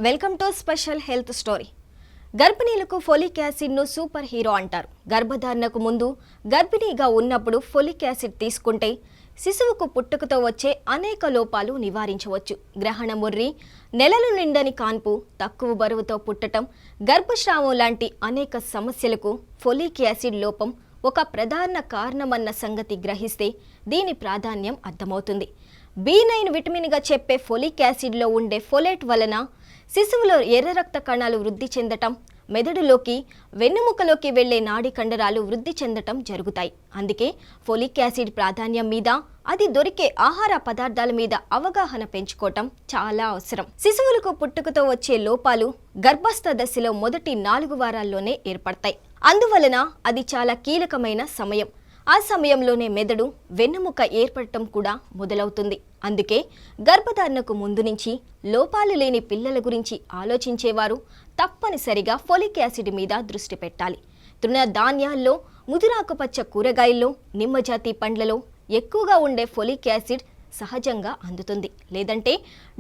Welcome to special health story. గర్భిణీలకు folic యాసిడ్ను super hero అంటారు. గర్భధారణకు ముందు గర్భిణీగా ఉన్నప్పుడు ఫోలిక్ యాసిడ్ తీసుకుంటే శిశువుకు పుట్టుకతో వచ్చే అనేక లోపాలు నివారించవచ్చు. గ్రహణ మొర్రి, నెలలు నిండని కాన్పు, తక్కువ బరువుతో పుట్టటం, గర్భస్రావం లాంటి అనేక సమస్యలకు ఫోలిక్ యాసిడ్ లోపం ఒక ప్రధాన కారణమన్న సంగతి గ్రహిస్తే దీని ప్రాధాన్యం అర్థమవుతుంది. B9 విటమిన్గా చెప్పే ఫోలిక్ యాసిడ్లో ఉండే ఫోలేట్ వలన శిశువులో ఎర్ర రక్త కణాలు వృద్ధి చెందటం, మెదడులోకి వెన్నుముకలోకి వెళ్లే నాడి కండరాలు వృద్ధి చెందటం జరుగుతాయి. అందుకే ఫోలిక్ యాసిడ్ ప్రాధాన్యం మీద, అది దొరికే ఆహార పదార్థాల మీద అవగాహన పెంచుకోవటం చాలా అవసరం. శిశువులకు పుట్టుకతో వచ్చే లోపాలు గర్భస్థ దశలో మొదటి 4 వారాల్లోనే ఏర్పడతాయి. అందువలన అది చాలా కీలకమైన సమయం. ఆ సమయంలోనే మెదడు, వెన్నుముక ఏర్పడటం కూడా మొదలవుతుంది. అందుకే గర్భధారణకు ముందు నుంచి లోపాలు లేని పిల్లల గురించి ఆలోచించేవారు తప్పనిసరిగా ఫోలిక్ యాసిడ్ మీద దృష్టి పెట్టాలి. తృణధాన్యాల్లో, ముదురాకుపచ్చ కూరగాయల్లో, నిమ్మజాతి పండ్లలో ఎక్కువగా ఉండే ఫోలిక్ యాసిడ్ సహజంగా అందుతుంది. లేదంటే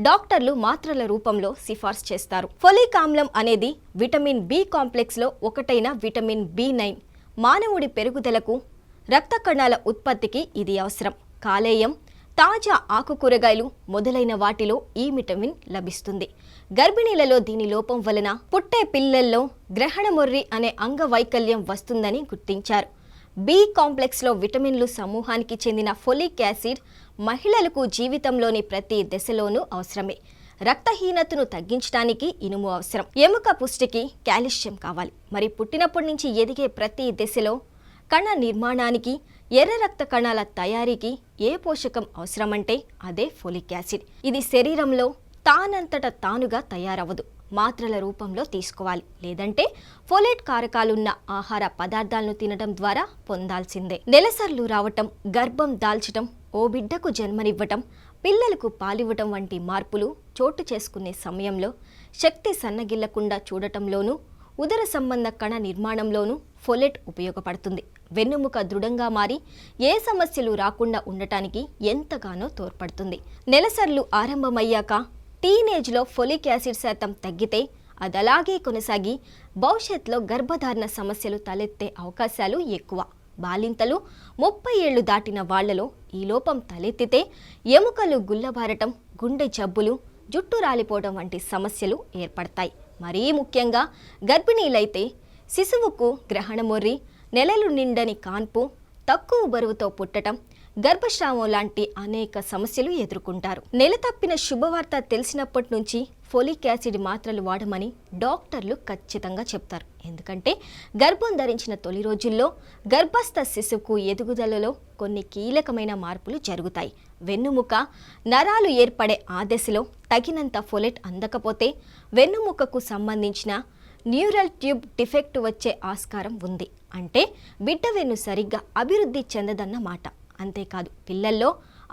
డాక్టర్లు మాత్రల రూపంలో సిఫార్సు చేస్తారు. ఫోలిక్ ఆమ్లం అనేది విటమిన్ B కాంప్లెక్స్లో ఒకటైన విటమిన్ B9. మానవుడి పెరుగుదలకు, రక్త కణాల ఉత్పత్తికి ఇది అవసరం. కాలేయం, తాజా ఆకుకూరగాయలు మొదలైన వాటిలో ఈ విటమిన్ లభిస్తుంది. గర్భిణీలలో దీని లోపం వలన పుట్టే పిల్లల్లో గ్రహణ మొర్రి అనే అంగవైకల్యం వస్తుందని గుర్తించారు. B కాంప్లెక్స్లో విటమిన్లు సమూహానికి చెందిన ఫోలిక్ యాసిడ్ మహిళలకు జీవితంలోని ప్రతి దశలోనూ అవసరమే. రక్తహీనతను తగ్గించడానికి ఇనుము అవసరం. ఎముక పుష్టికి కాల్షియం కావాలి. మరి పుట్టినప్పటి నుంచి ఎదిగే ప్రతి దశలో కణ నిర్మాణానికి, ఎర్ర రక్త కణాల తయారీకి ఏ పోషకం అవసరమంటే అదే ఫోలిక్ యాసిడ్. ఇది శరీరంలో తానంతట తానుగా తయారవ్వదు, మాత్రల రూపంలో తీసుకోవాలి. లేదంటే ఫోలేట్ కారకాలున్న ఆహార పదార్థాలను తినడం ద్వారా పొందాల్సిందే. నెలసర్లు రావటం, గర్భం దాల్చటం, ఓ బిడ్డకు జన్మనివ్వటం, పిల్లలకు పాలివ్వటం వంటి మార్పులు చోటు చేసుకునే సమయంలో శక్తి సన్నగిల్లకుండా చూడటంలోనూ, ఉదర సంబంధ కణ నిర్మాణంలోనూ ఫోలేట్ ఉపయోగపడుతుంది. వెన్నుముక దృఢంగా మారి ఏ సమస్యలు రాకుండా ఉండటానికి ఎంతగానో తోడ్పడుతుంది. నెలసర్లు ఆరంభమయ్యాక టీనేజ్లో ఫోలిక్ యాసిడ్ శాతం తగ్గితే అది అలాగే కొనసాగి భవిష్యత్తులో గర్భధారణ సమస్యలు తలెత్తే అవకాశాలు ఎక్కువ. బాలింతలు, 30 ఏళ్లు దాటిన వాళ్లలో ఈ లోపం తలెత్తితే ఎముకలు గుల్లబారటం, గుండె జబ్బులు, జుట్టు రాలిపోవడం వంటి సమస్యలు ఏర్పడతాయి. మరీ ముఖ్యంగా గర్భిణీలైతే శిశువుకు గ్రహణ మొర్రి, నెలలు నిండని కాన్పు, తక్కువ బరువుతో పుట్టటం, గర్భస్రావం లాంటి అనేక సమస్యలు ఎదుర్కొంటారు. నెల తప్పిన శుభవార్త తెలిసినప్పటి నుంచి ఫోలిక్ యాసిడ్ మాత్రలు వాడమని డాక్టర్లు ఖచ్చితంగా చెప్తారు. ఎందుకంటే గర్భం ధరించిన తొలి రోజుల్లో గర్భస్థ శిశువుకు ఎదుగుదలలో కొన్ని కీలకమైన మార్పులు జరుగుతాయి. వెన్నుముక నరాలు ఏర్పడే ఆ దశలో తగినంత ఫోలేట్ అందకపోతే వెన్నుముకకు సంబంధించిన న్యూరల్ ట్యూబ్ డిఫెక్ట్ వచ్చే ఆస్కారం ఉంది. అంటే బిడ్డ వెన్ను సరిగ్గా అభివృద్ధి చెందదన్నమాట. అంతేకాదు, పిల్లల్లో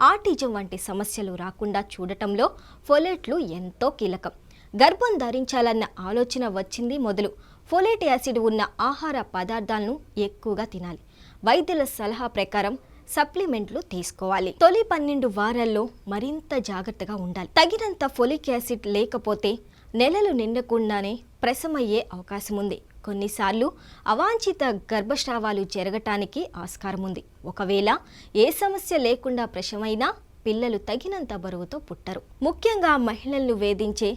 ఆటిజం వంటి సమస్యలు రాకుండా చూడటంలో ఫోలేట్లు ఎంతో కీలకం. గర్భం ధరించాలన్న ఆలోచన వచ్చింది మొదలు ఫోలేట్ యాసిడ్ ఉన్న ఆహార పదార్థాలను ఎక్కువగా తినాలి. వైద్యుల సలహా ప్రకారం సప్లిమెంట్లు తీసుకోవాలి. తొలి 12 వారాల్లో మరింత జాగ్రత్తగా ఉండాలి. తగినంత ఫోలిక్ యాసిడ్ లేకపోతే నెలలు నిండకుండానే ప్రసవమయ్యే అవకాశం ఉంది. కొన్నిసార్లు అవాంఛిత గర్భస్రావాలు జరగటానికి ఆస్కారం ఉంది. ఒకవేళ ఏ సమస్య లేకుండా ప్రసవమైనా పిల్లలు తగినంత బరువుతో పుట్టరు. ముఖ్యంగా మహిళలను వేధించే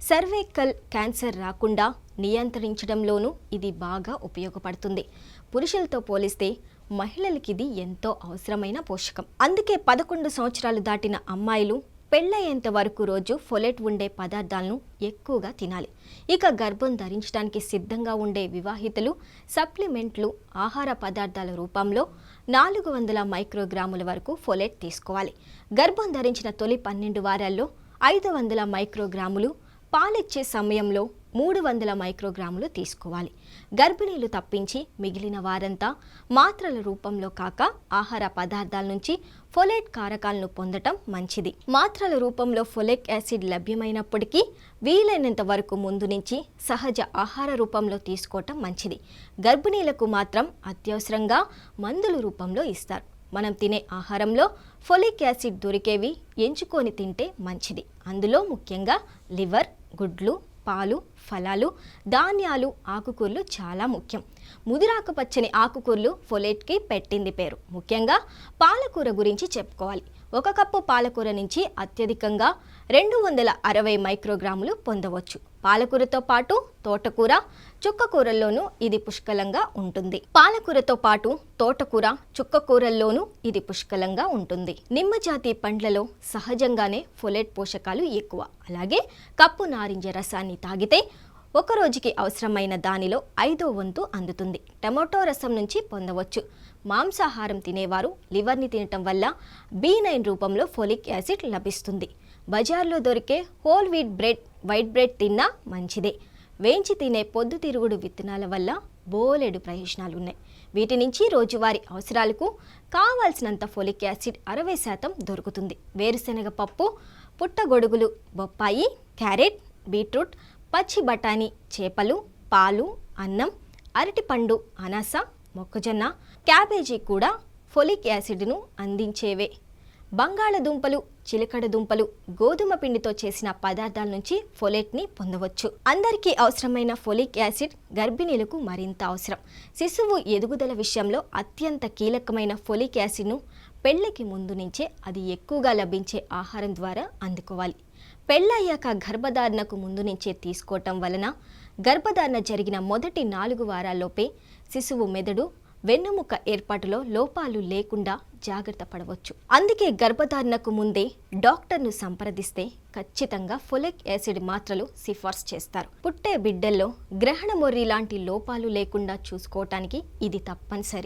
సర్వైకల్ క్యాన్సర్ రాకుండా నియంత్రించడంలోనూ ఇది బాగా ఉపయోగపడుతుంది. పురుషులతో పోలిస్తే మహిళలకి ఇది ఎంతో అవసరమైన పోషకం. అందుకే 11 సంవత్సరాలు దాటిన అమ్మాయిలు పెళ్ళయ్యేంత వరకు రోజు ఫోలేట్ ఉండే పదార్థాలను ఎక్కువగా తినాలి. ఇక గర్భం ధరించడానికి సిద్ధంగా ఉండే వివాహితులు సప్లిమెంట్లు, ఆహార పదార్థాల రూపంలో 400 మైక్రోగ్రాముల వరకు ఫోలేట్ తీసుకోవాలి. గర్భం ధరించిన తొలి 12 వారాల్లో 500 మైక్రోగ్రాములు, పాలిచ్చే సమయంలో 300 మైక్రోగ్రాములు తీసుకోవాలి. గర్భిణీలు తప్పించి మిగిలిన వారంతా మాత్రల రూపంలో కాక ఆహార పదార్థాల నుంచి ఫోలేట్ కారకాలను పొందటం మంచిది. మాత్రల రూపంలో ఫోలిక్ యాసిడ్ లభ్యమైనప్పటికీ వీలైనంత వరకు ముందు నుంచి సహజ ఆహార రూపంలో తీసుకోవటం మంచిది. గర్భిణీలకు మాత్రం అత్యవసరంగా మందుల రూపంలో ఇస్తారు. మనం తినే ఆహారంలో ఫోలిక్ యాసిడ్ దొరికేవి ఎంచుకొని తింటే మంచిది. అందులో ముఖ్యంగా లివర్, గుడ్లు, పాలు, ఫలాలు, ధాన్యాలు, ఆకుకూరలు చాలా ముఖ్యం. ముదిరాకుపచ్చని ఆకుకూరలు ఫోలేట్కి పెట్టింది పేరు. ముఖ్యంగా పాలకూర గురించి చెప్పుకోవాలి. 1 కప్పు పాలకూర నుంచి అత్యధికంగా 260 మైక్రోగ్రాములు పొందవచ్చు. పాలకూరతో పాటు తోటకూర, చుక్కకూరల్లోనూ ఇది పుష్కలంగా ఉంటుంది. పాలకూరతో పాటు తోటకూర, చుక్కకూరల్లోనూ ఇది పుష్కలంగా ఉంటుంది. నిమ్మజాతి పండ్లలో సహజంగానే ఫోలేట్ పోషకాలు ఎక్కువ. అలాగే కప్పు నారింజ రసాన్ని తాగితే ఒక రోజుకి అవసరమైన దానిలో 5వ వంతు అందుతుంది. టమాటో రసం నుంచి పొందవచ్చు. మాంసాహారం తినేవారు లివర్ని తినటం వల్ల B9 రూపంలో ఫోలిక్ యాసిడ్ లభిస్తుంది. బజార్లో దొరికే whole wheat bread, white bread తిన్నా మంచిదే. వేయించి తినే పొద్దుతిరుగుడు విత్తనాల వల్ల బోలెడు ప్రయోజనాలు ఉన్నాయి. వీటి నుంచి రోజువారీ అవసరాలకు కావాల్సినంత ఫోలిక్ యాసిడ్ 60% దొరుకుతుంది. వేరుశనగ పప్పు, పుట్టగొడుగులు, బొప్పాయి, క్యారెట్, బీట్రూట్, పచ్చి బఠానీ, చేపలు, పాలు, అన్నం, అరటిపండు, అనాస, మొక్కజొన్న, క్యాబేజీ కూడా ఫోలిక్ యాసిడ్ను అందించేవే. బంగాళదుంపలు, చిలకడ దుంపలు, గోధుమ పిండితో చేసిన పదార్థాల నుంచి ఫోలేట్ని పొందవచ్చు. అందరికీ అవసరమైన ఫోలిక్ యాసిడ్ గర్భిణీలకు మరింత అవసరం. శిశువు ఎదుగుదల విషయంలో అత్యంత కీలకమైన ఫోలిక్ యాసిడ్ను పెళ్లికి ముందు నుంచే అది ఎక్కువగా లభించే ఆహారం ద్వారా అందుకోవాలి. పెళ్ళయ్యాక గర్భధారణకు ముందు నుంచే తీసుకోవటం వలన గర్భధారణ జరిగిన మొదటి 4 వారాల్లోపే శిశువు మెదడు, వెన్నుముక ఏర్పాటులో లోపాలు లేకుండా జాగ్రత్త పడవచ్చు. అందుకే గర్భధారణకు ముందే డాక్టర్ను సంప్రదిస్తే ఖచ్చితంగా ఫోలిక్ యాసిడ్ మాత్రలు సిఫార్సు చేస్తారు. పుట్టే బిడ్డల్లో గ్రహణ మొర్రి లాంటి లోపాలు లేకుండా చూసుకోవటానికి ఇది తప్పనిసరి.